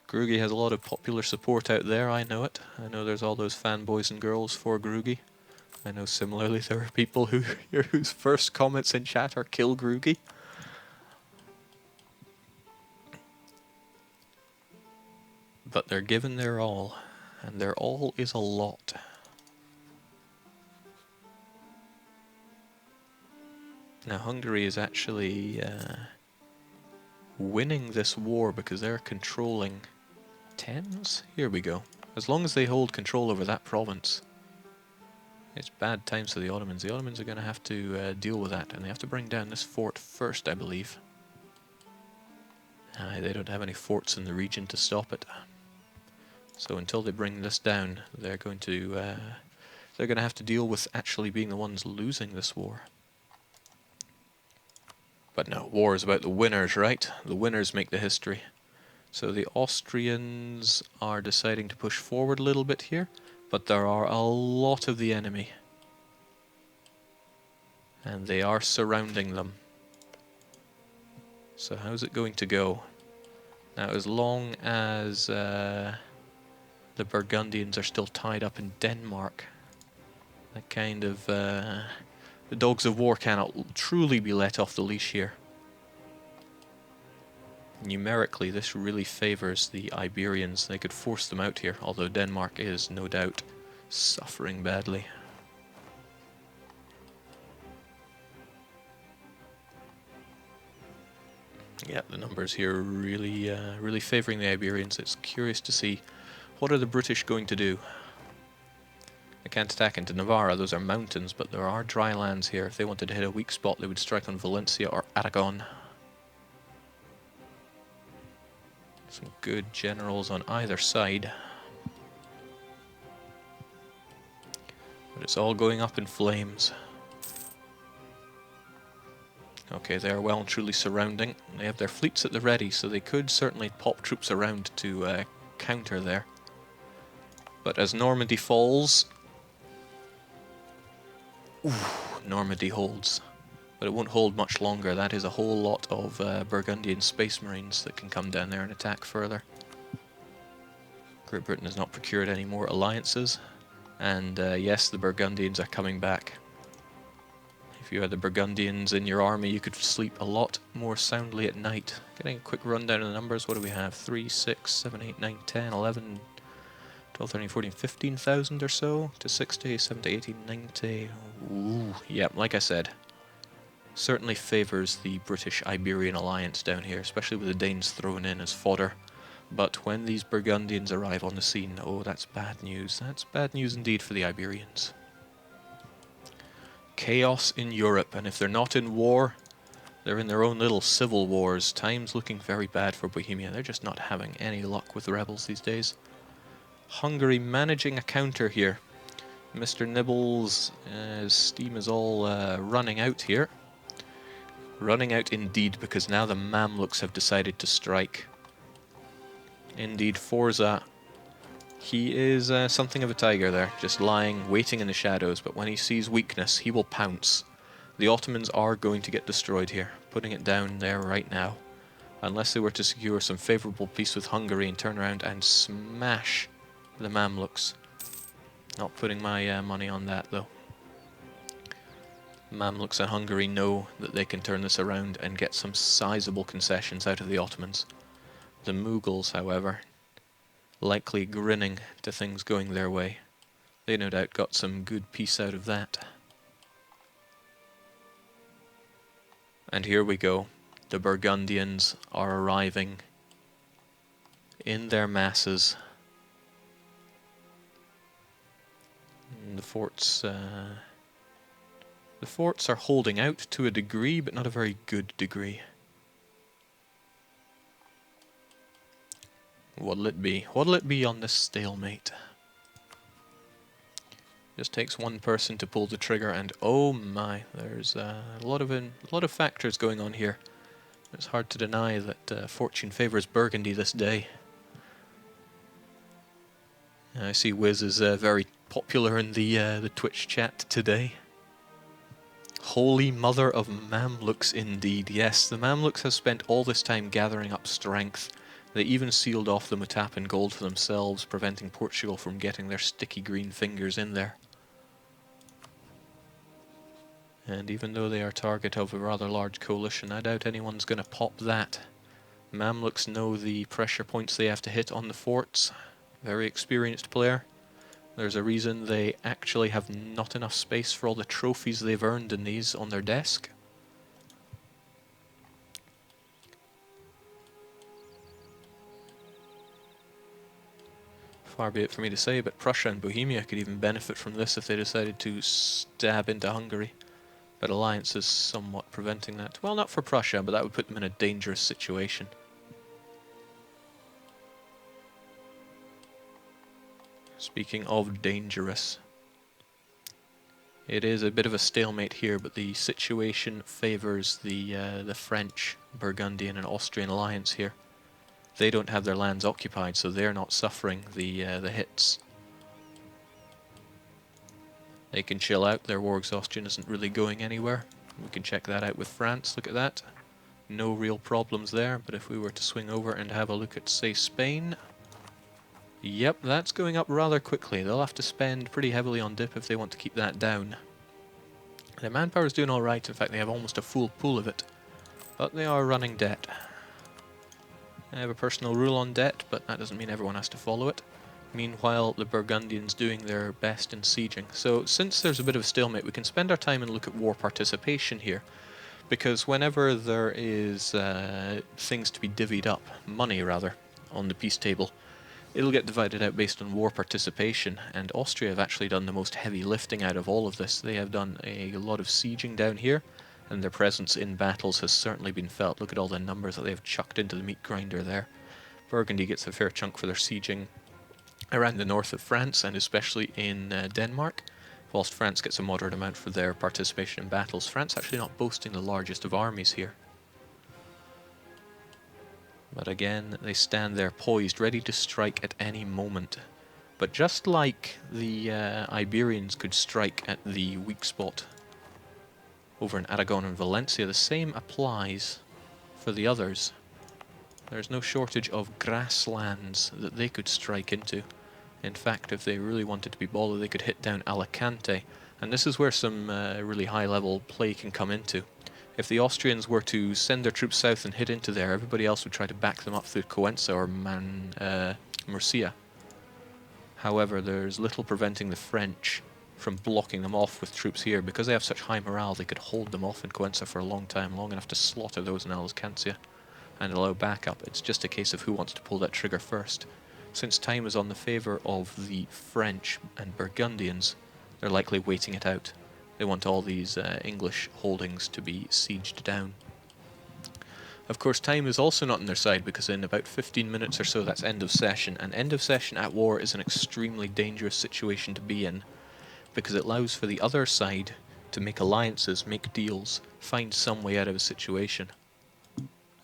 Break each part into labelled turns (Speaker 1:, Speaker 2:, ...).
Speaker 1: Grugi has a lot of popular support out there, I know it. I know there's all those fanboys and girls for Grugi. I know similarly there are people whose first comments in chat are kill Grugi. But they're given their all, and their all is a lot. Now Hungary is actually winning this war because they're controlling Thames? Here we go. As long as they hold control over that province, it's bad times for the Ottomans. The Ottomans are going to have to deal with that, and they have to bring down this fort first, I believe. They don't have any forts in the region to stop it. So until they bring this down, they're going to have to deal with actually being the ones losing this war. But no, war is about the winners, right? The winners make the history. So the Austrians are deciding to push forward a little bit here, but there are a lot of the enemy. And they are surrounding them. So how's it going to go? Now, as long as the Burgundians are still tied up in Denmark, that kind of the dogs of war cannot truly be let off the leash here. Numerically, this really favors the Iberians. They could force them out here, although Denmark is no doubt suffering badly. Yeah, the numbers here are really favoring the Iberians. It's curious to see what are the British going to do. They can't attack into Navarra, those are mountains, but there are dry lands here. If they wanted to hit a weak spot, they would strike on Valencia or Aragon. Some good generals on either side. But it's all going up in flames. Okay, they are well and truly surrounding. They have their fleets at the ready, so they could certainly pop troops around to counter there. But as Normandy falls... Ooh, Normandy holds. But it won't hold much longer. That is a whole lot of Burgundian Space Marines that can come down there and attack further. Great Britain has not procured any more alliances. And yes, the Burgundians are coming back. If you had the Burgundians in your army, you could sleep a lot more soundly at night. Getting a quick rundown of the numbers. What do we have? 3, 6, 7, 8, 9, 10, 11, 12, 13, 14, 15,000 or so to 60, 70, 80, 90. Ooh, yeah, like I said, certainly favors the British-Iberian alliance down here, especially with the Danes thrown in as fodder. But when these Burgundians arrive on the scene, oh, that's bad news. That's bad news indeed for the Iberians. Chaos in Europe, and if they're not in war, they're in their own little civil wars. Time's looking very bad for Bohemia. They're just not having any luck with the rebels these days. Hungary managing a counter here. Mr. Nibbles' steam is all running out here. Running out indeed, because now the Mamluks have decided to strike. Indeed, Forza, he is something of a tiger there, just lying, waiting in the shadows, but when he sees weakness, he will pounce. The Ottomans are going to get destroyed here, putting it down there right now. Unless they were to secure some favourable peace with Hungary and turn around and smash the Mamluks. Not putting my money on that, though. Mamluks and Hungary know that they can turn this around and get some sizable concessions out of the Ottomans. The Mughals, however, likely grinning to things going their way. They no doubt got some good peace out of that. And here we go. The Burgundians are arriving in their masses. And the forts are holding out to a degree, but not a very good degree. What'll it be? What'll it be on this stalemate? Just takes one person to pull the trigger, and oh my, there's a lot of factors going on here. It's hard to deny that fortune favors Burgundy this day. I see Wiz is very popular in the Twitch chat today. Holy mother of Mamluks indeed. Yes, the Mamluks have spent all this time gathering up strength. They even sealed off the Mutapan gold for themselves, preventing Portugal from getting their sticky green fingers in there. And even though they are target of a rather large coalition, I doubt anyone's going to pop that. Mamluks know the pressure points they have to hit on the forts. Very experienced player. There's a reason they actually have not enough space for all the trophies they've earned in these on their desk. Far be it for me to say, but Prussia and Bohemia could even benefit from this if they decided to stab into Hungary. But alliance is somewhat preventing that. Well, not for Prussia, but that would put them in a dangerous situation. Speaking of dangerous, it is a bit of a stalemate here, but the situation favours the French, Burgundian and Austrian alliance here. They don't have their lands occupied, so they're not suffering the hits. They can chill out, their war exhaustion isn't really going anywhere. We can check that out with France, look at that. No real problems there, but if we were to swing over and have a look at, say, Spain... Yep, that's going up rather quickly. They'll have to spend pretty heavily on dip if they want to keep that down. Their manpower is doing alright, in fact they have almost a full pool of it. But they are running debt. I have a personal rule on debt, but that doesn't mean everyone has to follow it. Meanwhile, the Burgundians doing their best in sieging. So since there's a bit of a stalemate, we can spend our time and look at war participation here. Because whenever there is things to be divvied up, money rather, on the peace table, it'll get divided out based on war participation, and Austria have actually done the most heavy lifting out of all of this. They have done a lot of sieging down here, and their presence in battles has certainly been felt. Look at all the numbers that they've chucked into the meat grinder there. Burgundy gets a fair chunk for their sieging around the north of France, and especially in Denmark, whilst France gets a moderate amount for their participation in battles. France actually not boasting the largest of armies here. But again, they stand there poised, ready to strike at any moment. But just like the Iberians could strike at the weak spot over in Aragon and Valencia, the same applies for the others. There's no shortage of grasslands that they could strike into. In fact, if they really wanted to be baller, they could hit down Alicante. And this is where some really high-level play can come into. If the Austrians were to send their troops south and hit into there, everybody else would try to back them up through Coenza or Murcia. However, there's little preventing the French from blocking them off with troops here. Because they have such high morale, they could hold them off in Coenza for a long time, long enough to slaughter those in Alicante and allow backup. It's just a case of who wants to pull that trigger first. Since time is on the favour of the French and Burgundians, they're likely waiting it out. They want all these English holdings to be sieged down. Of course, time is also not on their side, because in about 15 minutes or so, that's end of session. And end of session at war is an extremely dangerous situation to be in, because it allows for the other side to make alliances, make deals, find some way out of a situation.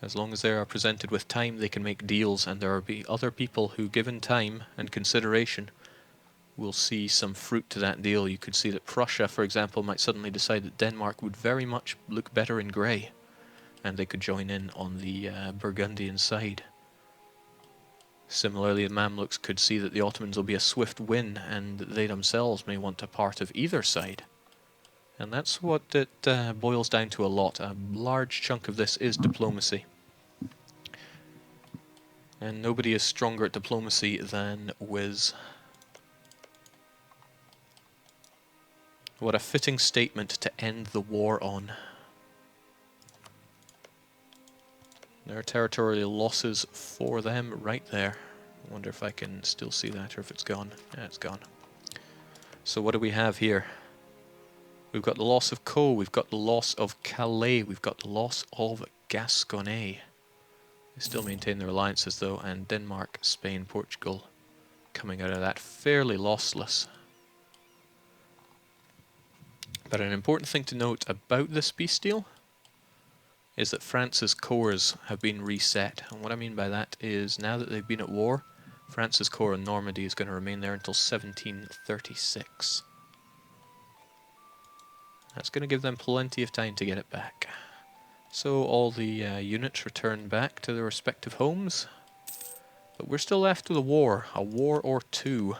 Speaker 1: As long as they are presented with time, they can make deals, and there will be other people who, given time and consideration, will see some fruit to that deal. You could see that Prussia, for example, might suddenly decide that Denmark would very much look better in grey, and they could join in on the Burgundian side. Similarly, the Mamluks could see that the Ottomans will be a swift win, and they themselves may want a part of either side. And that's what it boils down to a lot. A large chunk of this is diplomacy. And nobody is stronger at diplomacy than Wiz. What a fitting statement to end the war on. There are territorial losses for them right there. I wonder if I can still see that or if it's gone. Yeah, it's gone. So what do we have here? We've got the loss of Caux, we've got the loss of Calais, we've got the loss of Gascony. They still maintain their alliances though, and Denmark, Spain, Portugal coming out of that fairly lossless. But an important thing to note about this peace deal is that France's corps have been reset. And what I mean by that is, now that they've been at war, France's corps in Normandy is going to remain there until 1736. That's going to give them plenty of time to get it back. So all the units return back to their respective homes. But we're still left with a war or two.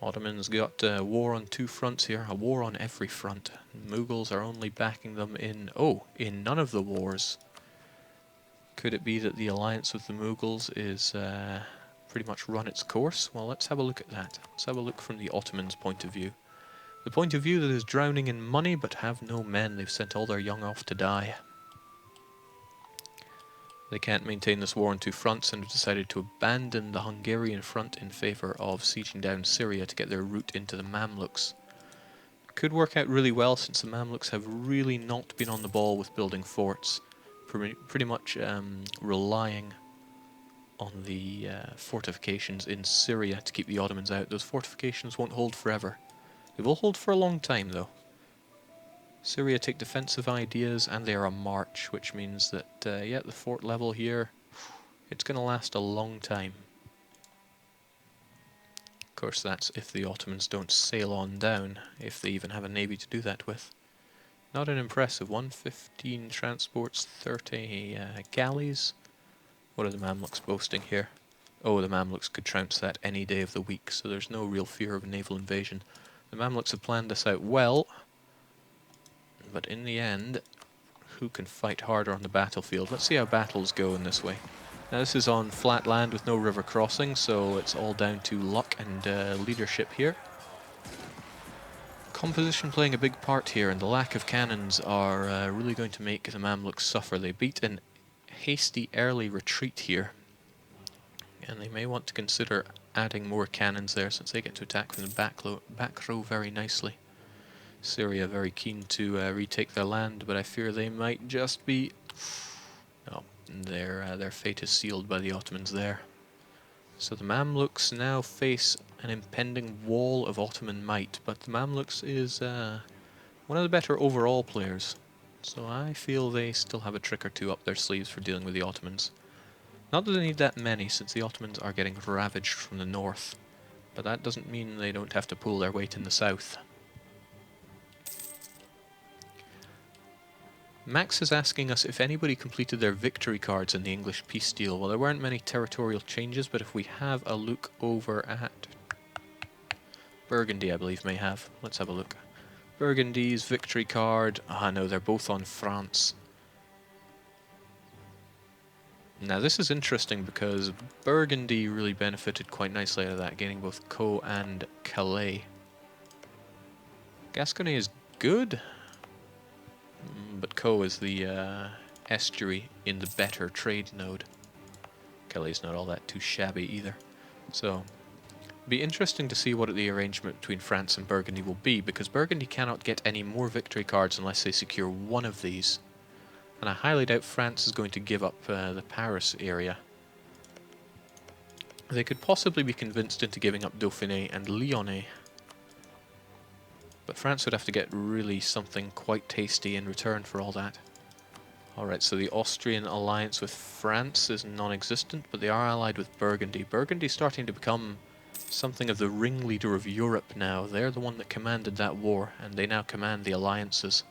Speaker 1: Ottomans got a war on two fronts here, a war on every front. Mughals are only backing them in none of the wars. Could it be that the alliance with the Mughals is pretty much run its course? Well, let's have a look at that. Let's have a look from the Ottomans' point of view. The point of view that is drowning in money but have no men. They've sent all their young off to die. They can't maintain this war on two fronts and have decided to abandon the Hungarian front in favour of sieging down Syria to get their route into the Mamluks. Could work out really well since the Mamluks have really not been on the ball with building forts, pretty much relying on the fortifications in Syria to keep the Ottomans out. Those fortifications won't hold forever. They will hold for a long time though. Syria take defensive ideas and they are a march, which means that, yeah, the fort level here, it's going to last a long time. Of course, that's if the Ottomans don't sail on down, if they even have a navy to do that with. Not an impressive one. 15 transports, 30 galleys. What are the Mamluks boasting here? Oh, the Mamluks could trounce that any day of the week, so there's no real fear of a naval invasion. The Mamluks have planned this out well, but in the end, who can fight harder on the battlefield? Let's see how battles go in this way. Now this is on flat land with no river crossing, so it's all down to luck and leadership here. Composition playing a big part here, and the lack of cannons are really going to make the Mamluks suffer. They beat an hasty early retreat here, and they may want to consider adding more cannons there since they get to attack from the back row very nicely. Syria very keen to retake their land, but I fear they might just be... No, their fate is sealed by the Ottomans there. So the Mamluks now face an impending wall of Ottoman might, but the Mamluks is one of the better overall players. So I feel they still have a trick or two up their sleeves for dealing with the Ottomans. Not that they need that many, since the Ottomans are getting ravaged from the north, but that doesn't mean they don't have to pull their weight in the south. Max is asking us if anybody completed their victory cards in the English peace deal. Well, there weren't many territorial changes, but if we have a look over at Burgundy, I believe may have. Let's have a look. Burgundy's victory card. Ah, no, they're both on France. Now this is interesting because Burgundy really benefited quite nicely out of that, gaining both Caux and Calais. Gascony is good, but Caux is the estuary in the better trade node. Calais is not all that too shabby either. So, it'll be interesting to see what the arrangement between France and Burgundy will be, because Burgundy cannot get any more victory cards unless they secure one of these. And I highly doubt France is going to give up the Paris area. They could possibly be convinced into giving up Dauphiné and Lyonnais. But France would have to get really something quite tasty in return for all that. Alright, so the Austrian alliance with France is non-existent, but they are allied with Burgundy. Burgundy's starting to become something of the ringleader of Europe now. They're the one that commanded that war, and they now command the alliances.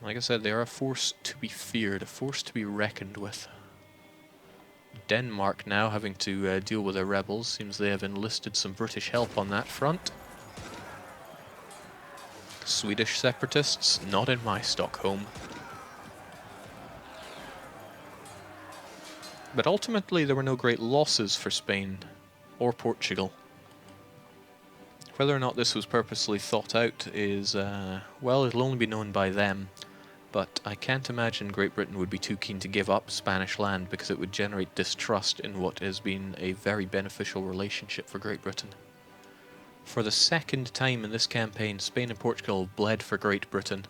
Speaker 1: Like I said, they are a force to be feared, a force to be reckoned with. Denmark now having to deal with their rebels. Seems they have enlisted some British help on that front. Swedish separatists, not in my Stockholm. But ultimately there were no great losses for Spain or Portugal. Whether or not this was purposely thought out is, well, it'll only be known by them. But I can't imagine Great Britain would be too keen to give up Spanish land, because it would generate distrust in what has been a very beneficial relationship for Great Britain. For the second time in this campaign, Spain and Portugal bled for Great Britain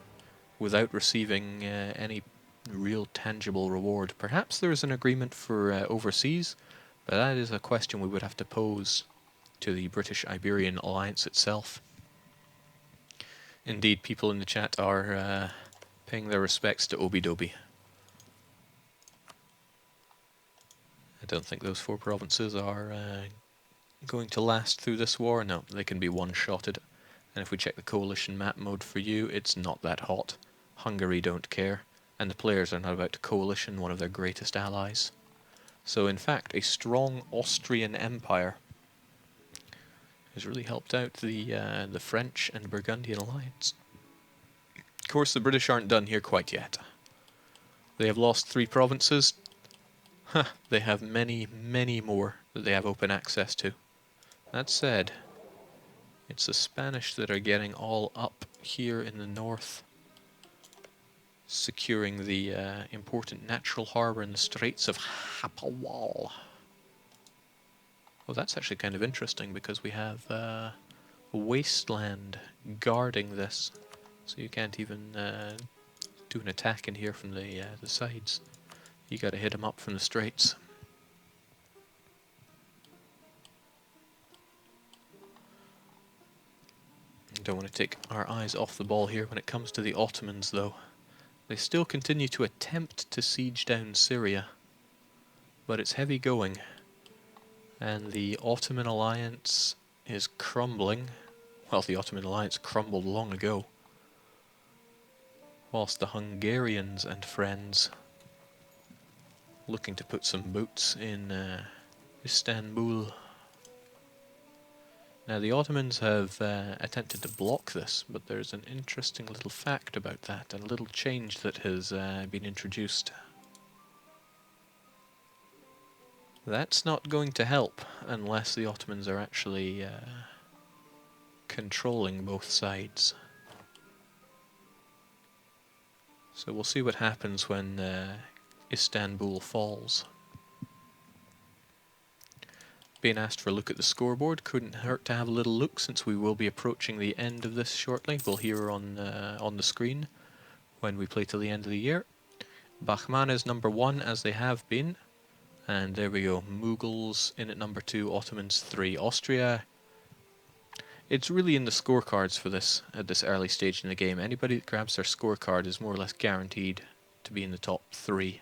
Speaker 1: without receiving any real tangible reward. Perhaps there is an agreement for overseas, but that is a question we would have to pose to the British-Iberian alliance itself. Indeed, people in the chat are paying their respects to Obi-Dobi. I don't think those 4 provinces are going to last through this war. No, they can be one-shotted. And if we check the coalition map mode for you, it's not that hot. Hungary don't care. and the players are now about to coalition one of their greatest allies. So in fact, a strong Austrian empire has really helped out the French and Burgundian alliance. Of course, the British aren't done here quite yet. They have lost 3 provinces. They have many, many more that they have open access to. That said, it's the Spanish that are getting all up here in the north, securing the important natural harbour in the Straits of Hapawal. Oh, that's actually kind of interesting because we have a wasteland guarding this, so you can't even do an attack in here from the sides. You gotta hit them up from the straits. Don't want to take our eyes off the ball here when it comes to the Ottomans, though. They still continue to attempt to siege down Syria, but it's heavy going, and the Ottoman alliance is crumbling. Well, the Ottoman alliance crumbled long ago, whilst the Hungarians and friends looking to put some boots in Istanbul. Now the Ottomans have attempted to block this, but there's an interesting little fact about that, a little change that has been introduced. That's not going to help unless the Ottomans are actually controlling both sides. So we'll see what happens when Istanbul falls. Being asked for a look at the scoreboard, couldn't hurt to have a little look since we will be approaching the end of this shortly. We'll hear on the screen when we play till the end of the year. Bahman is number 1 as they have been, and there we go. Mughals in at number 2, Ottomans 3. Austria, it's really in the scorecards for this at this early stage in the game. Anybody that grabs their scorecard is more or less guaranteed to be in the top 3,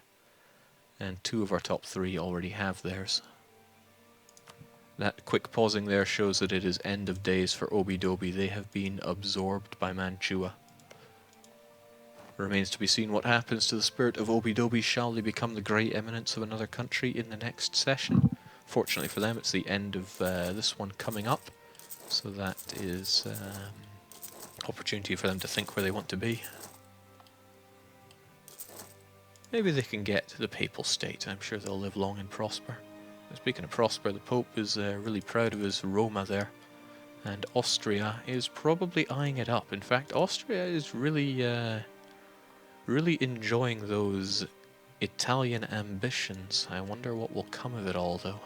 Speaker 1: and 2 of our top 3 already have theirs. That quick pausing there shows that it is end of days for Obi-Dobi. They have been absorbed by Mantua. Remains to be seen what happens to the spirit of Obi-Dobi. Shall they become the grey eminence of another country in the next session? Fortunately for them, it's the end of this one coming up, so that is opportunity for them to think where they want to be. Maybe they can get the Papal State. I'm sure they'll live long and prosper. Speaking of prosper, the Pope is really proud of his Roma there, and Austria is probably eyeing it up. In fact, Austria is really enjoying those Italian ambitions. I wonder what will come of it all, though.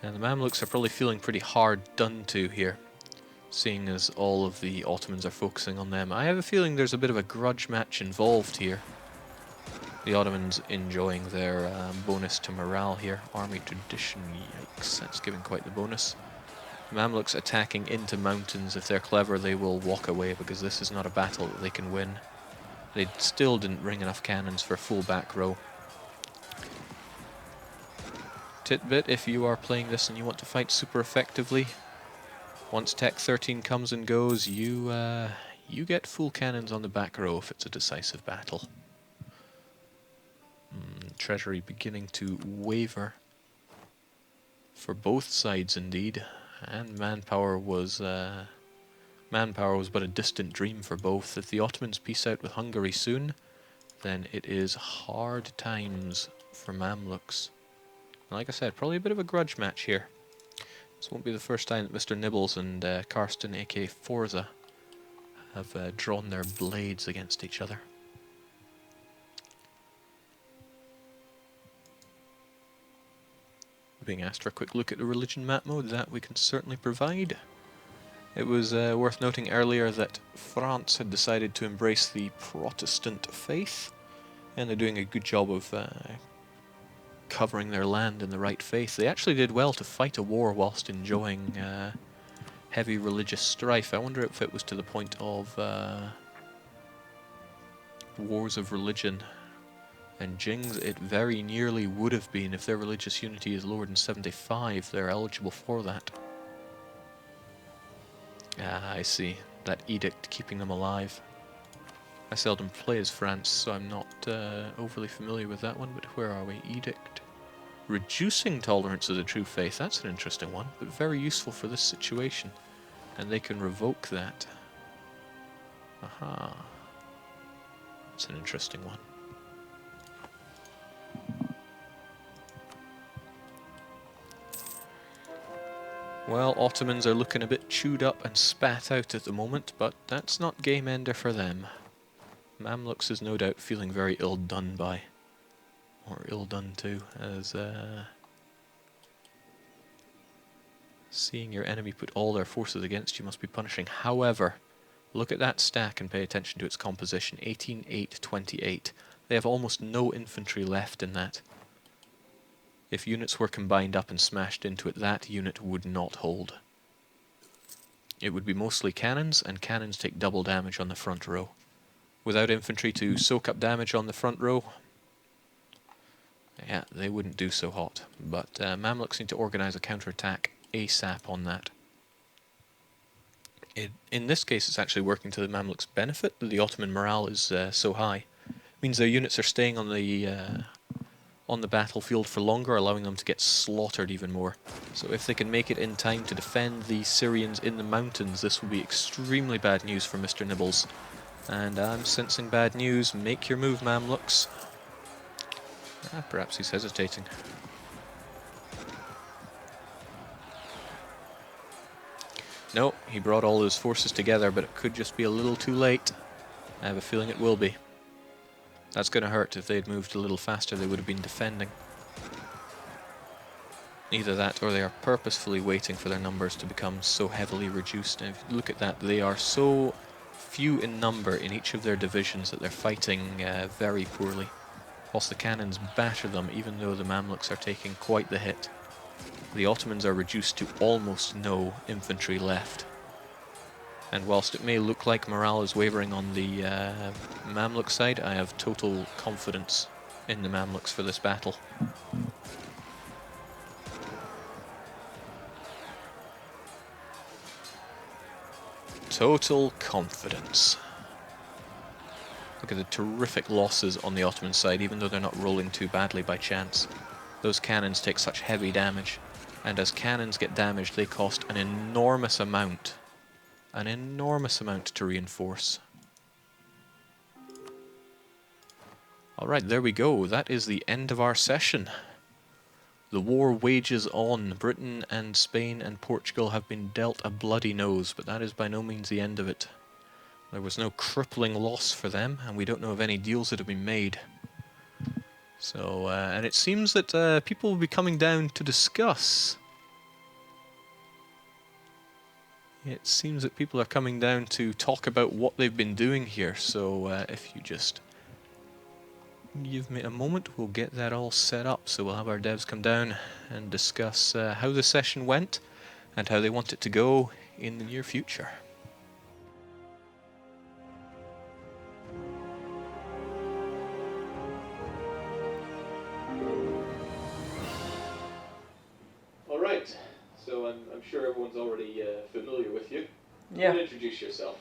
Speaker 1: And the Mamluks are probably feeling pretty hard done to here, seeing as all of the Ottomans are focusing on them. I have a feeling there's a bit of a grudge match involved here. The Ottomans enjoying their bonus to morale here. Army tradition, yikes, that's giving quite the bonus. Mamluks attacking into mountains. If they're clever, they will walk away because this is not a battle that they can win. They still didn't bring enough cannons for a full back row. Titbit, if you are playing this and you want to fight super effectively, once Tech 13 comes and goes, you get full cannons on the back row if it's a decisive battle. Treasury beginning to waver for both sides indeed, and manpower was but a distant dream for both. If the Ottomans peace out with Hungary soon, then it is hard times for Mamluks. And like I said, probably a bit of a grudge match here. This won't be the first time that Mr. Nibbles and Karsten aka Forza have drawn their blades against each other. Being asked for a quick look at the religion map mode, that we can certainly provide. It was worth noting earlier that France had decided to embrace the Protestant faith, and they're doing a good job of covering their land in the right faith. They actually did well to fight a war whilst enjoying heavy religious strife. I wonder if it was to the point of wars of religion. And Jings, it very nearly would have been. If their religious unity is lower than 75, they're eligible for that. Ah, I see. That edict keeping them alive. I seldom play as France, so I'm not overly familiar with that one, but where are we? Edict. Reducing tolerance of the true faith, that's an interesting one, but very useful for this situation. And they can revoke that. Aha. That's an interesting one. Well, Ottomans are looking a bit chewed up and spat out at the moment, but that's not game ender for them. Mamluks is no doubt feeling very ill done by. Or ill done to, as seeing your enemy put all their forces against you must be punishing. However, look at that stack and pay attention to its composition. 18, 8, 28. They have almost no infantry left in that. If units were combined up and smashed into it, that unit would not hold. It would be mostly cannons, and cannons take double damage on the front row. Without infantry to soak up damage on the front row, yeah, they wouldn't do so hot. But Mamluks need to organize a counterattack ASAP on that. In this case, it's actually working to the Mamluks' benefit that the Ottoman morale is so high. It means their units are staying on the battlefield for longer, allowing them to get slaughtered even more. So if they can make it in time to defend the Syrians in the mountains, this will be extremely bad news for Mr. Nibbles. And I'm sensing bad news. Make your move, Mamluks. Perhaps he's hesitating. No, he brought all his forces together, but it could just be a little too late. I have a feeling it will be. That's going to hurt. If they had moved a little faster, they would have been defending. Either that, or they are purposefully waiting for their numbers to become so heavily reduced. And if you look at that, they are so few in number in each of their divisions that they're fighting very poorly. Whilst the cannons batter them, even though the Mamluks are taking quite the hit. The Ottomans are reduced to almost no infantry left. And whilst it may look like morale is wavering on the Mamluk side, I have total confidence in the Mamluks for this battle. Total confidence. Look at the terrific losses on the Ottoman side, even though they're not rolling too badly by chance. Those cannons take such heavy damage, and as cannons get damaged, they cost an enormous amount. An enormous amount to reinforce. Alright, there we go. That is the end of our session. The war wages on. Britain and Spain and Portugal have been dealt a bloody nose, but that is by no means the end of it. There was no crippling loss for them, and we don't know of any deals that have been made. So, and it seems that people will be coming down to discuss. It seems that people are coming down to talk about what they've been doing here, so if you just give me a moment, we'll get that all set up. So we'll have our devs come down and discuss how the session went and how they want it to go in the near future. Alright, so I'm sure everyone's already familiar with you.
Speaker 2: Yeah.
Speaker 1: You can introduce yourself.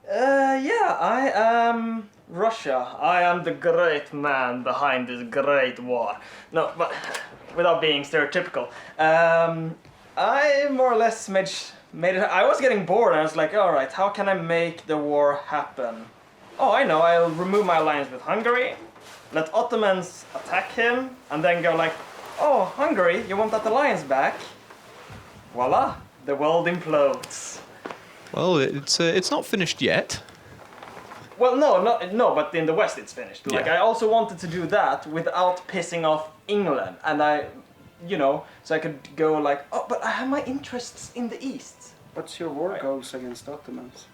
Speaker 2: Yeah, I am Russia. I am the great man behind this great war. No, but without being stereotypical. I more or less made it. I was getting bored and I was like, alright, how can I make the war happen? Oh, I know, I'll remove my alliance with Hungary, let Ottomans attack him, and then go like, oh, Hungary, you want that alliance back? Voila, the world implodes.
Speaker 1: Well, it's not finished yet.
Speaker 2: Well, no, but in the West it's finished. Like,
Speaker 1: Yeah.
Speaker 2: I also wanted to do that without pissing off England, and so I could go like, oh, but I have my interests in the East.
Speaker 3: What's your war goals against Ottomans?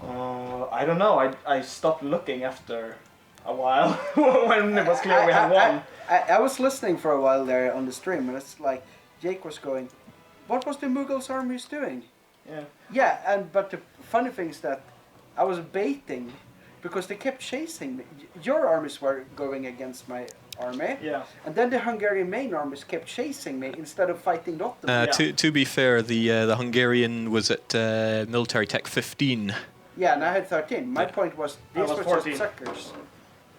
Speaker 2: I don't know. I stopped looking after a while when it was clear we had won.
Speaker 3: I was listening for a while there on the stream, and it's like Jake was going, "What was the Mughals' armies doing?"
Speaker 2: Yeah.
Speaker 3: Yeah, but the funny thing is that I was baiting because they kept chasing me. Your armies were going against my army,
Speaker 2: Yeah.
Speaker 3: and then the Hungarian main armies kept chasing me instead of fighting the Ottomans.
Speaker 1: To be fair, the Hungarian was at military tech 15,
Speaker 3: Yeah, and I had 13. My point was
Speaker 2: I
Speaker 3: these
Speaker 2: was
Speaker 3: were
Speaker 2: 14.
Speaker 3: just suckers.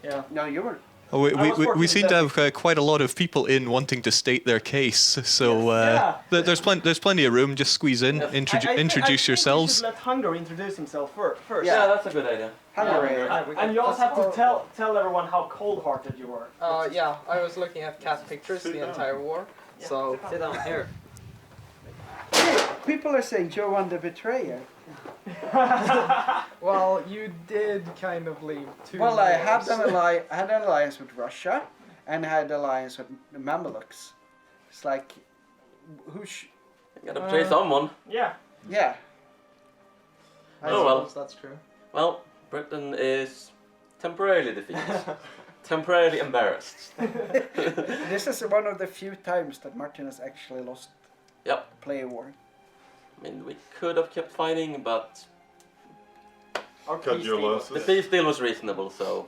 Speaker 2: Yeah.
Speaker 3: No, you were.
Speaker 1: Oh, we,
Speaker 2: I
Speaker 1: we,
Speaker 2: was
Speaker 1: we,
Speaker 2: 14
Speaker 1: we seem to
Speaker 2: then.
Speaker 1: have quite a lot of people in wanting to state their case, so
Speaker 2: Yeah.
Speaker 1: there's plenty of room. Just squeeze in,
Speaker 2: I
Speaker 1: introduce
Speaker 2: think we
Speaker 1: yourselves.
Speaker 2: should let Hungary introduce himself first.
Speaker 3: Yeah.
Speaker 4: that's a good idea.
Speaker 3: Hungary.
Speaker 2: And you also have to tell everyone how cold-hearted you were.
Speaker 5: Yeah, I was looking at cat pictures the entire war. So
Speaker 4: Sit down here.
Speaker 3: People are saying Joe won the betrayer.
Speaker 5: well, you did kind of leave two.
Speaker 3: Well, I had
Speaker 5: wars.
Speaker 3: an alliance with Russia, and I had an alliance with the Mamelukes. It's like,
Speaker 4: You gotta betray someone.
Speaker 2: Yeah.
Speaker 3: yeah.
Speaker 4: Oh well.
Speaker 5: That's true.
Speaker 4: Well, Britain is temporarily defeated. Temporarily embarrassed.
Speaker 3: This is one of the few times that Martin has actually lost.
Speaker 4: Yep.
Speaker 3: Play a war.
Speaker 4: I mean, we could have kept fighting, but
Speaker 6: Cut your
Speaker 4: the
Speaker 6: losses.
Speaker 4: peace deal was reasonable, so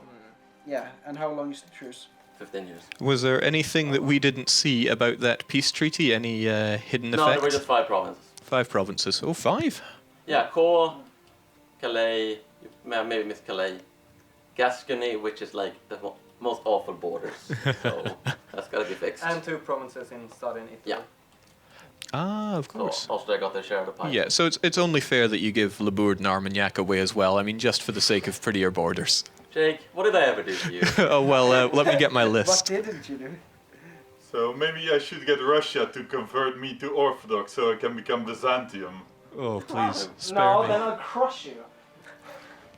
Speaker 3: Yeah, and how long is the truce?
Speaker 4: 15 years.
Speaker 1: Was there anything that we didn't see about that peace treaty? Any hidden
Speaker 4: No, there were
Speaker 1: effects?
Speaker 4: just 5 provinces.
Speaker 1: 5 provinces. Oh, 5.
Speaker 4: Yeah, Caen, Calais, you maybe missed Calais, Gascony, which is like the most awful borders, so that's gotta be fixed.
Speaker 5: And 2 provinces in southern Italy.
Speaker 4: Yeah.
Speaker 1: Ah, of
Speaker 4: So
Speaker 1: course.
Speaker 4: Austria got their share of the pie.
Speaker 1: Yeah, so it's only fair that you give Labourd and Armagnac away as well. I mean, just for the sake of prettier borders.
Speaker 4: Jake, what did I ever do to you?
Speaker 1: Oh well, let me get my
Speaker 3: What
Speaker 1: list.
Speaker 3: didn't you do?
Speaker 6: So maybe I should get Russia to convert me to Orthodox so I can become Byzantium.
Speaker 1: Oh please, spare
Speaker 2: No,
Speaker 1: me.
Speaker 2: then I'll crush you.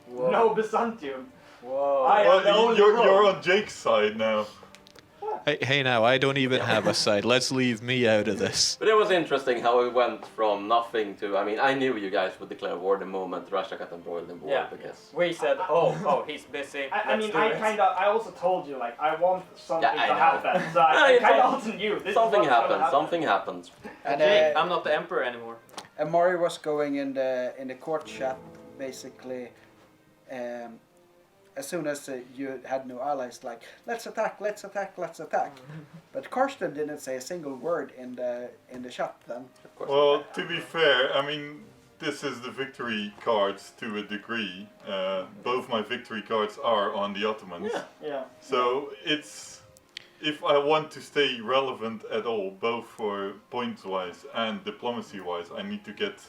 Speaker 5: Whoa.
Speaker 2: No Byzantium.
Speaker 5: Whoa.
Speaker 2: I am the
Speaker 6: Well,
Speaker 2: only
Speaker 6: you're
Speaker 2: pro.
Speaker 6: on Jake's side now.
Speaker 1: Hey now, I don't even have a side. Let's leave me out of this.
Speaker 4: But it was interesting how it went from nothing to, I mean, I knew you guys would declare war the moment Russia got embroiled in war,
Speaker 5: Yeah.
Speaker 4: because...
Speaker 5: We said, oh, he's busy.
Speaker 2: I mean, I also told you, like, I want something
Speaker 4: Yeah, I
Speaker 2: to
Speaker 4: know.
Speaker 2: happen. So
Speaker 4: No,
Speaker 2: I
Speaker 4: it's
Speaker 2: kind of
Speaker 4: all-
Speaker 2: also knew. This is
Speaker 4: Something
Speaker 2: what's gonna
Speaker 4: happened,
Speaker 2: happen.
Speaker 4: something happened.
Speaker 3: And
Speaker 5: Jake, I'm not the emperor anymore.
Speaker 3: Maury was going in the court chat, basically, as soon as you had no allies, like, let's attack, let's attack, let's attack. But Karsten didn't say a single word in the chat then.
Speaker 4: Of course.
Speaker 6: Well, to be fair, I mean, this is the victory cards to a degree. Both my victory cards are on the Ottomans.
Speaker 4: Yeah.
Speaker 2: Yeah.
Speaker 6: So it's, if I want to stay relevant at all, both for points-wise and diplomacy-wise, I need to get,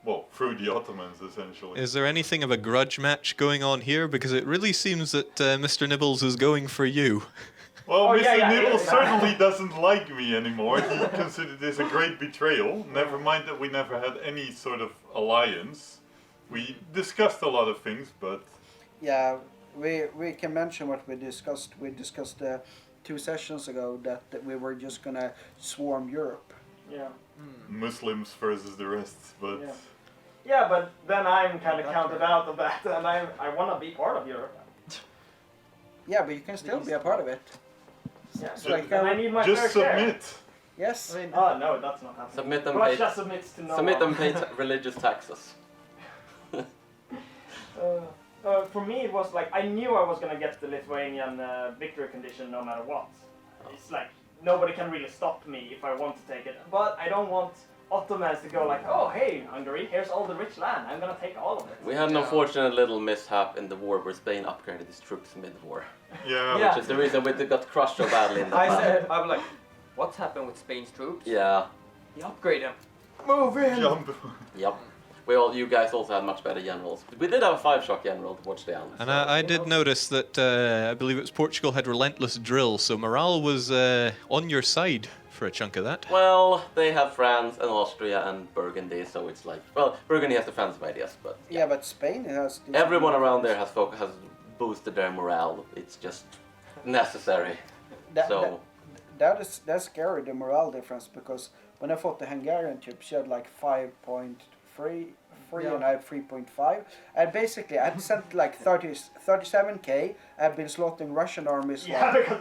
Speaker 6: well, through the Ottomans essentially.
Speaker 1: Is there anything of a grudge match going on here? Because it really seems that Mr. Nibbles is going for you.
Speaker 6: Well,
Speaker 2: Oh,
Speaker 6: Mr.
Speaker 2: yeah,
Speaker 6: Nibble
Speaker 2: yeah.
Speaker 6: certainly doesn't like me anymore. He considered this a great betrayal. Never mind that we never had any sort of alliance. We discussed a lot of things, but
Speaker 3: Yeah, we can mention what we discussed. We discussed 2 sessions ago that we were just gonna swarm Europe.
Speaker 2: Yeah.
Speaker 6: Muslims versus the rest. But
Speaker 2: Yeah. Yeah, but then I'm kind of counted out of that, and I want to be part of Europe.
Speaker 3: Yeah, but you can still be a part of it.
Speaker 2: Yeah.
Speaker 3: It's like,
Speaker 2: and I need my
Speaker 6: just
Speaker 2: fair share.
Speaker 6: submit.
Speaker 3: Yes.
Speaker 2: Oh no, that's not happening.
Speaker 4: Submit and pay,
Speaker 2: Russia submits to no
Speaker 4: submit
Speaker 2: one.
Speaker 4: and pay religious taxes.
Speaker 2: For me, it was like I knew I was gonna get the Lithuanian victory condition no matter what. It's like nobody can really stop me if I want to take it. But I don't want Ottomans to go like, oh hey Hungary, here's all the rich land. I'm gonna take all of it.
Speaker 4: We had an unfortunate little mishap in the war where Spain upgraded its troops mid-war.
Speaker 6: Yeah.
Speaker 5: Yeah.
Speaker 4: Which is the reason we got crushed so badly in the
Speaker 5: I
Speaker 4: battle.
Speaker 5: said, I'm like, what's happened with Spain's troops?
Speaker 4: Yeah,
Speaker 5: He upgraded them. Move in!
Speaker 6: Jump.
Speaker 4: yep. You guys also had much better generals. We did have a 5-shock general towards the end.
Speaker 1: And I did notice that I believe it was Portugal had relentless drill, so morale was on your side for a chunk of that.
Speaker 4: Well, they have France and Austria and Burgundy, so it's like, well, Burgundy has defensive ideas, but
Speaker 3: Yeah, but Spain has.
Speaker 4: everyone around there has boosted their morale. It's just necessary. So
Speaker 3: That's scary, the morale difference, because when I fought the Hungarian troops, she had like 5.3 and I had 3.5. And basically, I'd sent like 37k. I've been slaughtering Russian armies
Speaker 2: Yeah,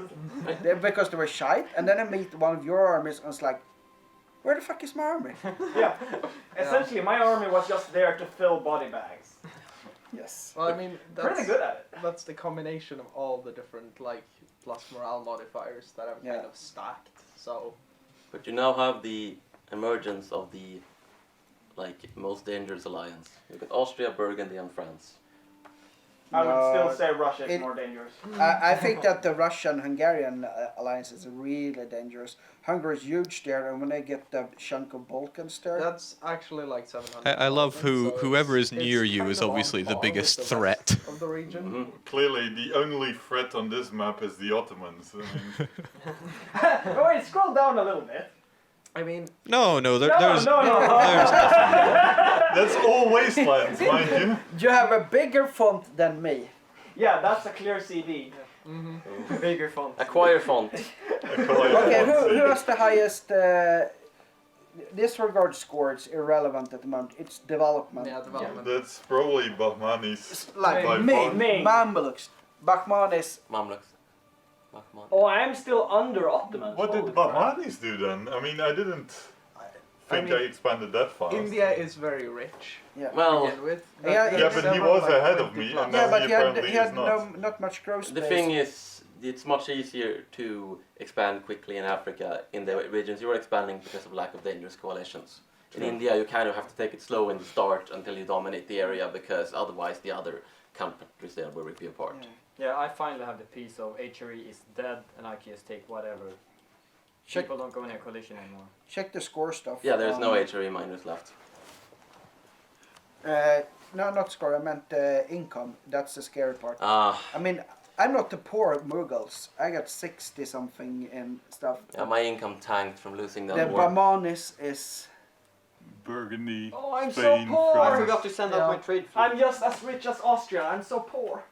Speaker 3: because they were shite. And then I meet one of your armies and it's like, where the fuck is my army?
Speaker 2: yeah. Essentially, my army was just there to fill body bags.
Speaker 3: Yes.
Speaker 5: Well, I mean, that's,
Speaker 2: Pretty good at it.
Speaker 5: that's the combination of all the different, like, plus morale modifiers that I've kind
Speaker 3: Yeah.
Speaker 5: of stacked, so...
Speaker 4: But you now have the emergence of the like most dangerous alliance. You've got Austria, Burgundy, and France.
Speaker 2: I would
Speaker 3: No,
Speaker 2: still say Russia is
Speaker 3: it-
Speaker 2: more dangerous.
Speaker 3: I think that the Russian-Hungarian alliance is really dangerous. Hungary is huge there, and when they get the chunk of Balkans there,
Speaker 5: That's actually like 700.
Speaker 1: I love whoever is
Speaker 5: it's
Speaker 1: near you
Speaker 5: kind
Speaker 1: is
Speaker 5: of on
Speaker 1: obviously the
Speaker 5: par
Speaker 1: biggest
Speaker 5: with the
Speaker 1: threat.
Speaker 5: rest of the region.
Speaker 4: Mhm.
Speaker 6: Clearly, the only threat on this map is the Ottomans. I mean,
Speaker 2: Oh, wait, scroll down a little bit.
Speaker 5: I mean,
Speaker 1: No,
Speaker 2: No,
Speaker 1: there's
Speaker 2: no.
Speaker 1: there's
Speaker 6: that's all wastelands, mind you.
Speaker 3: you have a bigger font than me.
Speaker 2: Yeah, that's a clear CD. Bigger font.
Speaker 4: Acquire font.
Speaker 3: Okay, who has the highest? Disregard score. It's irrelevant at the moment. It's development.
Speaker 5: yeah, development.
Speaker 6: That's probably Bahmanis.
Speaker 3: It's like
Speaker 6: by
Speaker 3: me,
Speaker 6: far.
Speaker 2: Ming.
Speaker 3: Mamluks, Bakhmanis.
Speaker 4: Mamluks. Bakhman.
Speaker 2: Oh, I'm still under Ottomans.
Speaker 6: What did
Speaker 2: Holy crap.
Speaker 6: Bahmanis do then? I mean, I didn't think I
Speaker 5: mean,
Speaker 6: expanded that fast.
Speaker 5: India is very rich
Speaker 3: Yeah.
Speaker 5: to
Speaker 4: Well,
Speaker 5: begin with.
Speaker 3: Yeah,
Speaker 6: Yeah, but he
Speaker 5: several,
Speaker 6: was
Speaker 5: like,
Speaker 6: ahead of
Speaker 5: 20
Speaker 6: me,
Speaker 5: plus.
Speaker 6: and
Speaker 3: Yeah,
Speaker 6: now
Speaker 3: but
Speaker 6: he
Speaker 3: he had,
Speaker 6: apparently
Speaker 3: he had
Speaker 6: is not.
Speaker 3: not much growth
Speaker 4: the
Speaker 3: space.
Speaker 4: thing is, it's much easier to expand quickly in Africa in the regions you're expanding because of lack of dangerous coalitions. In India, you kind of have to take it slow in the start until you dominate the area, because otherwise the other countries there will rip you apart.
Speaker 3: Yeah.
Speaker 7: Yeah, I finally have the piece of HRE is dead and I can just take whatever.
Speaker 3: Check,
Speaker 7: People don't go in a collision anymore.
Speaker 3: check the score stuff.
Speaker 4: Yeah, there's no HRE miners left.
Speaker 3: No, not score. I meant income. That's the scary part.
Speaker 4: Ah,
Speaker 3: I mean, I'm not the poor Mughals. I got 60 something in stuff.
Speaker 4: yeah, my income tanked from losing
Speaker 3: The
Speaker 4: that war.
Speaker 3: Bahmanis is.
Speaker 6: Burgundy,
Speaker 2: Oh, I'm so
Speaker 6: Spain,
Speaker 2: poor.
Speaker 7: I
Speaker 6: France.
Speaker 7: forgot to send
Speaker 5: Yeah.
Speaker 7: out my trade fleet.
Speaker 2: I'm just as rich as Austria. I'm so poor.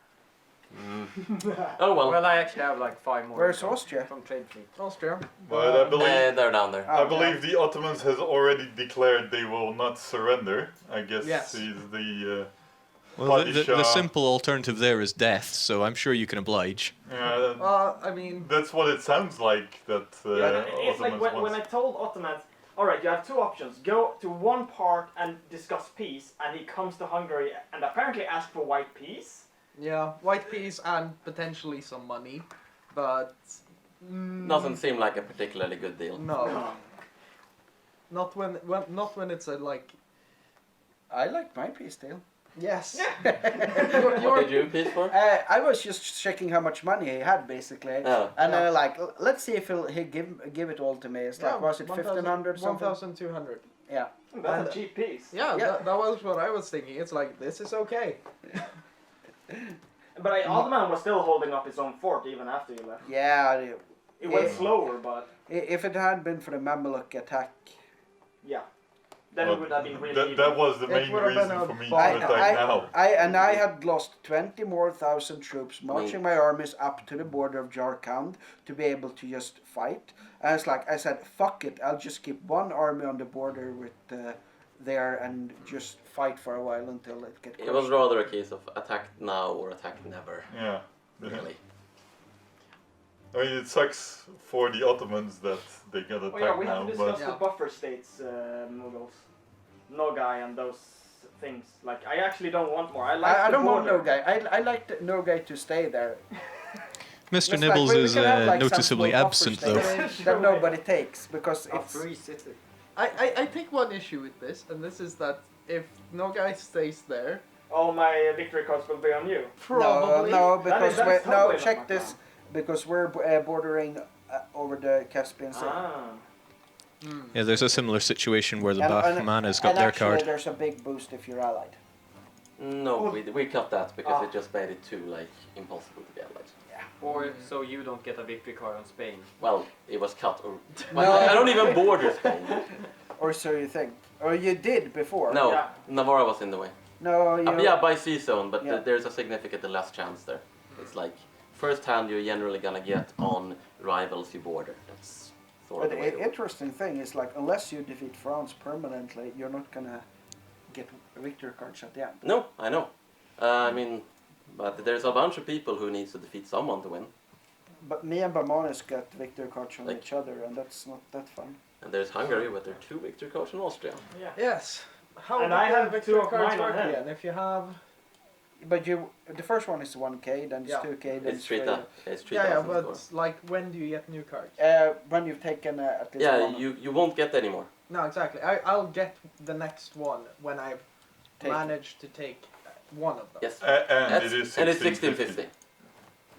Speaker 4: Oh well,
Speaker 7: Well, I actually have like 5 more.
Speaker 3: Where's
Speaker 7: from-
Speaker 3: Austria?
Speaker 7: From trade fleet.
Speaker 5: Austria.
Speaker 6: But I believe
Speaker 4: they're down there.
Speaker 3: Ah,
Speaker 6: I believe the Ottomans has already declared they will not surrender. I guess
Speaker 5: Yes.
Speaker 6: he's the
Speaker 1: well, the
Speaker 6: Padishah.
Speaker 1: simple alternative there is death, so I'm sure you can oblige.
Speaker 5: I mean,
Speaker 6: that's what it sounds like that
Speaker 2: It's like
Speaker 6: Ottomans
Speaker 2: when I
Speaker 6: wants.
Speaker 2: told Ottomans, all right, you have two options: go to one part and discuss peace, and he comes to Hungary and apparently asks for white peace.
Speaker 5: yeah, white peas and potentially some money, but
Speaker 4: Doesn't seem like a particularly good deal.
Speaker 5: no. Not when it's a like
Speaker 3: I like my peace deal.
Speaker 5: yes.
Speaker 4: What did you piece for?
Speaker 3: I was just checking how much money he had, basically.
Speaker 4: Oh.
Speaker 3: And
Speaker 5: Yeah.
Speaker 3: like, let's see if he'll give it all to me. It's like, was it 1,500 something?
Speaker 5: 1,200.
Speaker 3: Yeah.
Speaker 2: That's
Speaker 5: And-
Speaker 2: a cheap piece.
Speaker 5: Yeah,
Speaker 3: Yeah.
Speaker 5: That was what I was thinking. It's like this is okay.
Speaker 2: But Ottoman was still holding up his own fort even after you left.
Speaker 3: Yeah.
Speaker 2: It went
Speaker 3: Yeah.
Speaker 2: slower, but
Speaker 3: If it had been for the Mamluk attack,
Speaker 2: yeah, then it would have been really even.
Speaker 6: That was the
Speaker 5: It
Speaker 6: main
Speaker 5: would have been
Speaker 6: reason
Speaker 5: a
Speaker 6: for me
Speaker 5: bomb.
Speaker 6: to attack now.
Speaker 3: I had lost 20 more thousand troops marching my armies up to the border of Jharkhand to be able to just fight. And it's like I said, fuck it, I'll just keep one army on the border with there and just fight for a while until it gets.
Speaker 4: It was rather a case of attack now or attack never.
Speaker 6: Yeah.
Speaker 4: Really.
Speaker 6: I mean, it sucks for the Ottomans that they got
Speaker 2: Oh yeah,
Speaker 6: attacked
Speaker 2: we have
Speaker 6: now,
Speaker 2: to discuss
Speaker 6: but
Speaker 2: the buffer states, Mughals, Nogai and those things. Like, I actually don't want more. I like.
Speaker 3: I
Speaker 2: the
Speaker 3: don't want
Speaker 2: border.
Speaker 3: Nogai. I like Nogai to stay there.
Speaker 1: Mr.
Speaker 3: It's like
Speaker 1: Nibbles
Speaker 3: we
Speaker 1: is
Speaker 3: can have, like, some
Speaker 1: noticeably
Speaker 3: small buffer
Speaker 1: absent,
Speaker 3: states
Speaker 1: though.
Speaker 3: that nobody takes because
Speaker 7: Oh,
Speaker 3: it's.
Speaker 7: free city.
Speaker 5: I take one issue with this, and this is that if no guy stays there,
Speaker 2: All my victory cards will be on you.
Speaker 5: probably
Speaker 3: No, because
Speaker 2: that's
Speaker 3: no.
Speaker 2: totally
Speaker 3: Check
Speaker 2: not
Speaker 3: this, because we're bordering over the Caspian Sea.
Speaker 2: Ah.
Speaker 1: Yeah, there's a similar situation where the
Speaker 3: And-
Speaker 1: Bahmanas got
Speaker 3: and
Speaker 1: their
Speaker 3: actually,
Speaker 1: card.
Speaker 3: there's a big boost if you're allied.
Speaker 4: No, we cut that because
Speaker 2: Ah.
Speaker 4: it just made it too like impossible to get allied.
Speaker 7: Or so you don't get a victory card on Spain.
Speaker 4: Well, it was cut. Or
Speaker 3: No.
Speaker 4: I don't even border Spain.
Speaker 3: Or so you think. Or you did before.
Speaker 4: No,
Speaker 2: Yeah.
Speaker 4: Navarra was in the way.
Speaker 3: No, you.
Speaker 4: Yeah, by sea zone, but
Speaker 3: Yeah.
Speaker 4: there's a significantly less chance there. It's like first hand you're generally gonna get on rivals you border. That's sort of
Speaker 3: But
Speaker 4: the way
Speaker 3: the
Speaker 4: it works.
Speaker 3: interesting thing is, like, unless you defeat France permanently, you're not gonna get victory cards at the end.
Speaker 4: No, I know. I mean, but there's a bunch of people who needs to defeat someone to win.
Speaker 3: But me and Barmanis got victory cards from
Speaker 4: Like-
Speaker 3: each other, and that's not that fun.
Speaker 4: And there's Hungary with their 2 victory cards in Austria.
Speaker 2: Yeah.
Speaker 5: yes. How
Speaker 2: And
Speaker 5: do
Speaker 2: I
Speaker 5: the
Speaker 2: have
Speaker 5: victory
Speaker 2: two of
Speaker 5: cards
Speaker 2: mine on
Speaker 5: work
Speaker 2: hand.
Speaker 5: again? If you have
Speaker 3: But the first one is 1k, then it's
Speaker 5: Yeah.
Speaker 3: 2k, then
Speaker 4: It's 3,000. It's 3,000
Speaker 5: yeah, but
Speaker 4: scores.
Speaker 5: like when do you get new cards?
Speaker 3: When you've taken at least
Speaker 4: Yeah,
Speaker 3: one.
Speaker 4: you won't get any more.
Speaker 5: No, exactly. I'll get the next one when I've managed to take one of them.
Speaker 4: Yes.
Speaker 6: And it is
Speaker 4: and it's
Speaker 6: 1650.
Speaker 4: 1650.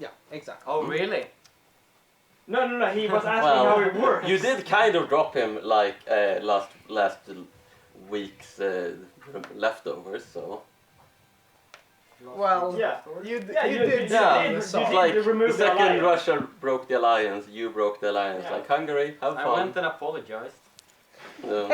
Speaker 5: Yeah, exactly.
Speaker 7: Oh, really?
Speaker 2: No, he was asking
Speaker 4: Well,
Speaker 2: how it works.
Speaker 4: You did kind of drop him like last week's leftovers, so.
Speaker 5: Well,
Speaker 2: Yeah.
Speaker 5: you
Speaker 2: did.
Speaker 4: Yeah,
Speaker 2: You
Speaker 4: it's
Speaker 2: did
Speaker 4: like
Speaker 2: remove
Speaker 4: the
Speaker 2: the
Speaker 4: second
Speaker 2: alliance.
Speaker 4: Russia broke the alliance, you broke the alliance.
Speaker 2: Yeah.
Speaker 4: Like Hungary, have
Speaker 7: I
Speaker 4: fun.
Speaker 7: went and apologized.
Speaker 4: No.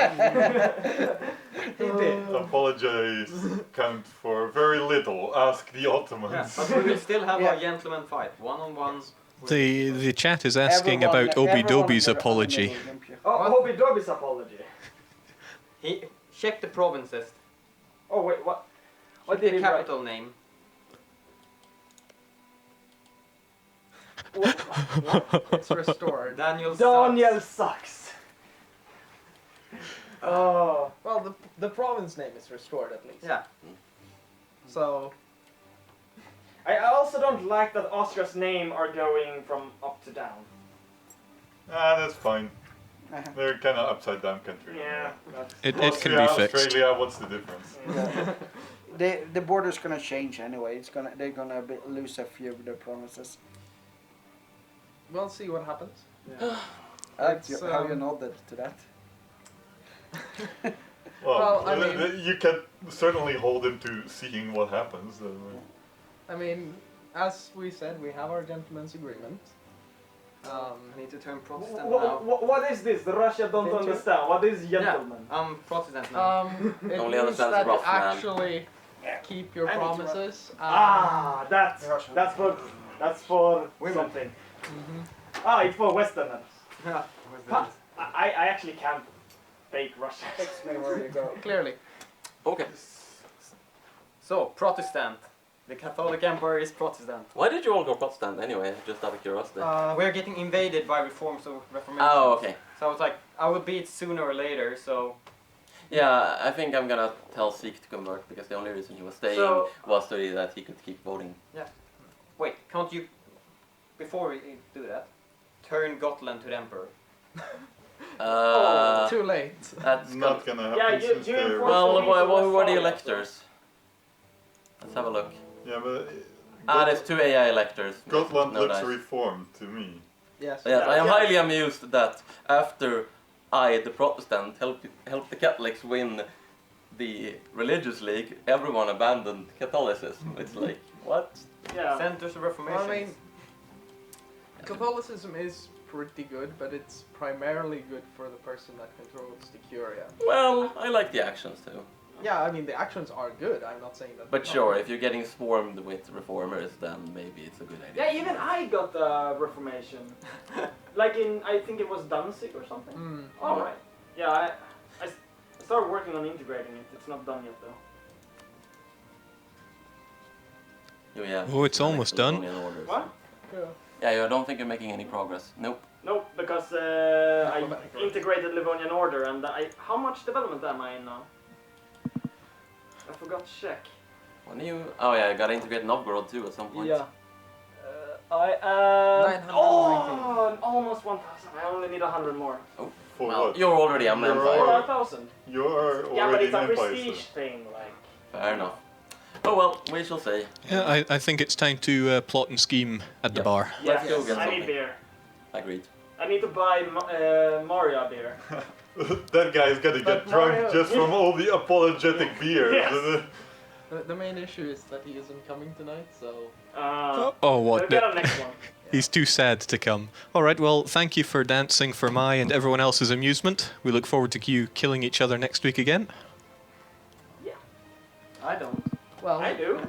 Speaker 5: He did.
Speaker 6: Apologize count for very little. Ask the
Speaker 7: Yeah,
Speaker 6: Ottomans.
Speaker 7: but we will still have
Speaker 3: Yeah.
Speaker 7: a gentleman fight, one-on-ones.
Speaker 1: The chat is asking
Speaker 3: Everyone-
Speaker 1: about Obi
Speaker 3: everyone
Speaker 1: Dobi's
Speaker 3: in the
Speaker 1: apology.
Speaker 3: middle jump you.
Speaker 2: Oh, Hobby Dobby's apology.
Speaker 7: He check the provinces.
Speaker 2: Oh wait, what? What
Speaker 7: Check
Speaker 2: did
Speaker 7: the
Speaker 2: he write?
Speaker 7: capital name.
Speaker 5: It's restored.
Speaker 7: Daniel.
Speaker 2: Daniel sucks. Oh.
Speaker 5: Well, the province name is restored at least.
Speaker 7: Yeah.
Speaker 5: So,
Speaker 2: I also don't like that Austria's name are going from up to down.
Speaker 6: That's fine.
Speaker 3: Uh-huh.
Speaker 6: They're kind of upside down country.
Speaker 2: Yeah. That's
Speaker 1: It can
Speaker 6: Austria,
Speaker 1: be fixed.
Speaker 6: Australia, what's the difference?
Speaker 3: The border's gonna change anyway. They're gonna lose a few of their provinces.
Speaker 5: we'll see what happens.
Speaker 3: How
Speaker 5: It's,
Speaker 3: you nodded to that?
Speaker 5: Well, I mean-
Speaker 6: you can certainly hold him to seeing what happens.
Speaker 5: I mean, as we said, we have our gentleman's agreement.
Speaker 7: I need to turn Protestant now.
Speaker 2: What is this? The Russia don't
Speaker 5: Did you?
Speaker 2: understand. What is gentleman?
Speaker 7: Yeah, I'm Protestant now.
Speaker 5: It
Speaker 4: Only
Speaker 5: means
Speaker 4: understands
Speaker 5: that you
Speaker 4: rough man.
Speaker 5: actually keep your
Speaker 2: I need to
Speaker 5: promises.
Speaker 2: That's for
Speaker 7: Women.
Speaker 2: something.
Speaker 5: Mhm.
Speaker 2: It's for Westerners.
Speaker 7: Yeah.
Speaker 2: I actually can't fake Russian.
Speaker 3: Text me where you go.
Speaker 5: Clearly.
Speaker 4: Okay.
Speaker 7: So, Protestant. The Catholic Empire is Protestant.
Speaker 4: Why did you all go Protestant anyway? Just out of curiosity.
Speaker 7: We're getting invaded by Reformation.
Speaker 4: Oh, okay.
Speaker 7: So I was like, I will be it sooner or later, so...
Speaker 4: Yeah, I think I'm gonna tell Zeke to convert because the only reason he was staying
Speaker 2: So-
Speaker 4: was so that he could keep voting.
Speaker 7: Wait, can't you... Before we do that, turn Gotland to the Emperor.
Speaker 5: Too late.
Speaker 4: That's
Speaker 6: Not gonna happen
Speaker 2: Yeah,
Speaker 6: since
Speaker 2: you
Speaker 6: they're...
Speaker 2: enforce-
Speaker 4: Well,
Speaker 2: Westphalia,
Speaker 4: who are the
Speaker 2: so-
Speaker 4: electors? Let's have a look.
Speaker 6: Yeah, but...
Speaker 4: There's two AI electors.
Speaker 6: Gotland
Speaker 4: No
Speaker 6: looks
Speaker 4: dice.
Speaker 6: reformed to me.
Speaker 5: Yes.
Speaker 4: Yes, I am
Speaker 2: Yeah.
Speaker 4: highly amused that after I, the Protestant, helped the Catholics win the religious league, everyone abandoned Catholicism. It's like, what?
Speaker 2: Yeah.
Speaker 7: Centers of Reformation.
Speaker 5: I mean, Catholicism is pretty good, but it's primarily good for the person that controls the curia.
Speaker 4: Well, I like the actions too.
Speaker 5: Yeah, I mean, the actions are good. I'm not saying that.
Speaker 4: But
Speaker 5: they're
Speaker 4: sure,
Speaker 5: not.
Speaker 4: if you're getting swarmed with reformers, then maybe it's a good idea.
Speaker 2: Yeah, even I got the Reformation. Like in, I think it was Danzig or something.
Speaker 5: Mm.
Speaker 2: All right. Yeah, I started working on integrating it. It's not done yet though.
Speaker 4: Yeah.
Speaker 1: Oh, it's almost done.
Speaker 4: Orders.
Speaker 2: What?
Speaker 5: Yeah.
Speaker 4: Yeah, I don't think you're making any progress. Nope.
Speaker 2: No, because I integrated Livonian Order and how much development am I in now? I forgot to check.
Speaker 4: When you... Oh yeah, I gotta integrate Novgorod too at some point.
Speaker 2: Yeah. I am...
Speaker 5: 919.
Speaker 2: Oh, almost 1,000. I only need 100 more.
Speaker 6: For
Speaker 4: Well,
Speaker 6: what?
Speaker 4: you're already a man.
Speaker 6: You're
Speaker 4: Empire.
Speaker 6: already-
Speaker 2: 4,000.
Speaker 6: You're already
Speaker 2: Yeah, but it's
Speaker 6: an
Speaker 2: a
Speaker 6: empire.
Speaker 2: prestige
Speaker 6: So.
Speaker 2: thing, like...
Speaker 4: Fair enough. Oh well, we shall see.
Speaker 1: Yeah, I think it's time to plot and scheme at the
Speaker 4: Yep.
Speaker 1: bar.
Speaker 4: Let's
Speaker 2: Yes,
Speaker 4: go get
Speaker 2: I need
Speaker 4: something.
Speaker 2: beer.
Speaker 4: Agreed.
Speaker 2: I need to buy Mario beer.
Speaker 6: That guy's gonna
Speaker 5: But
Speaker 6: get drunk
Speaker 5: Mario-
Speaker 6: just from all the apologetic beer.
Speaker 2: Yes.
Speaker 5: The main issue is that he isn't coming tonight, so.
Speaker 1: Oh,
Speaker 2: We'll
Speaker 1: what?
Speaker 2: get on next one.
Speaker 1: He's too sad to come. All right, well, thank you for dancing for my and everyone else's amusement. We look forward to you killing each other next week again.
Speaker 2: Yeah. I don't.
Speaker 5: Well,
Speaker 2: I do.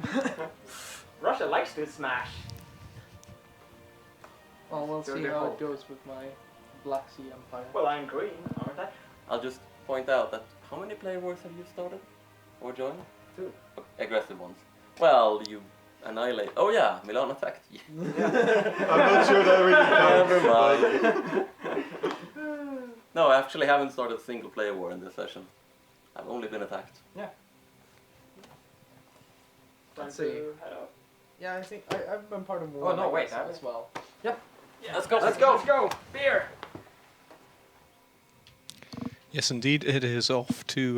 Speaker 2: Russia likes to smash.
Speaker 5: Well, we'll
Speaker 7: They're
Speaker 5: see
Speaker 7: their
Speaker 5: how
Speaker 7: fault.
Speaker 5: it goes with my Black Sea Empire.
Speaker 2: Well, I'm green, aren't I?
Speaker 4: I'll just point out that how many player wars have you started or joined?
Speaker 2: 2.
Speaker 4: Aggressive ones. Well, you annihilate. Oh yeah, Milan attacked.
Speaker 6: I'm not sure that really counts.
Speaker 4: Never mind. No, I actually haven't started a single player war in this session. I've only been attacked.
Speaker 2: Time
Speaker 5: Let's see.
Speaker 2: to head out.
Speaker 5: Yeah, I think I've been part of war.
Speaker 7: Oh, no, wait,
Speaker 5: as
Speaker 7: I haven't.
Speaker 5: well.
Speaker 2: Yeah.
Speaker 4: Let's go.
Speaker 2: Let's go. Let's go. Beer.
Speaker 1: Yes, indeed, it is off to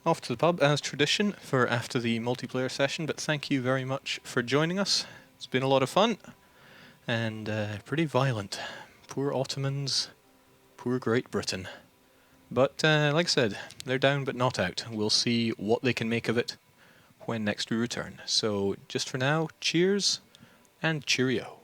Speaker 1: the pub as tradition for after the multiplayer session. But thank you very much for joining us. It's been a lot of fun and pretty violent. Poor Ottomans, poor Great Britain. But like I said, they're down but not out. We'll see what they can make of it when next we return. So just for now, cheers and cheerio.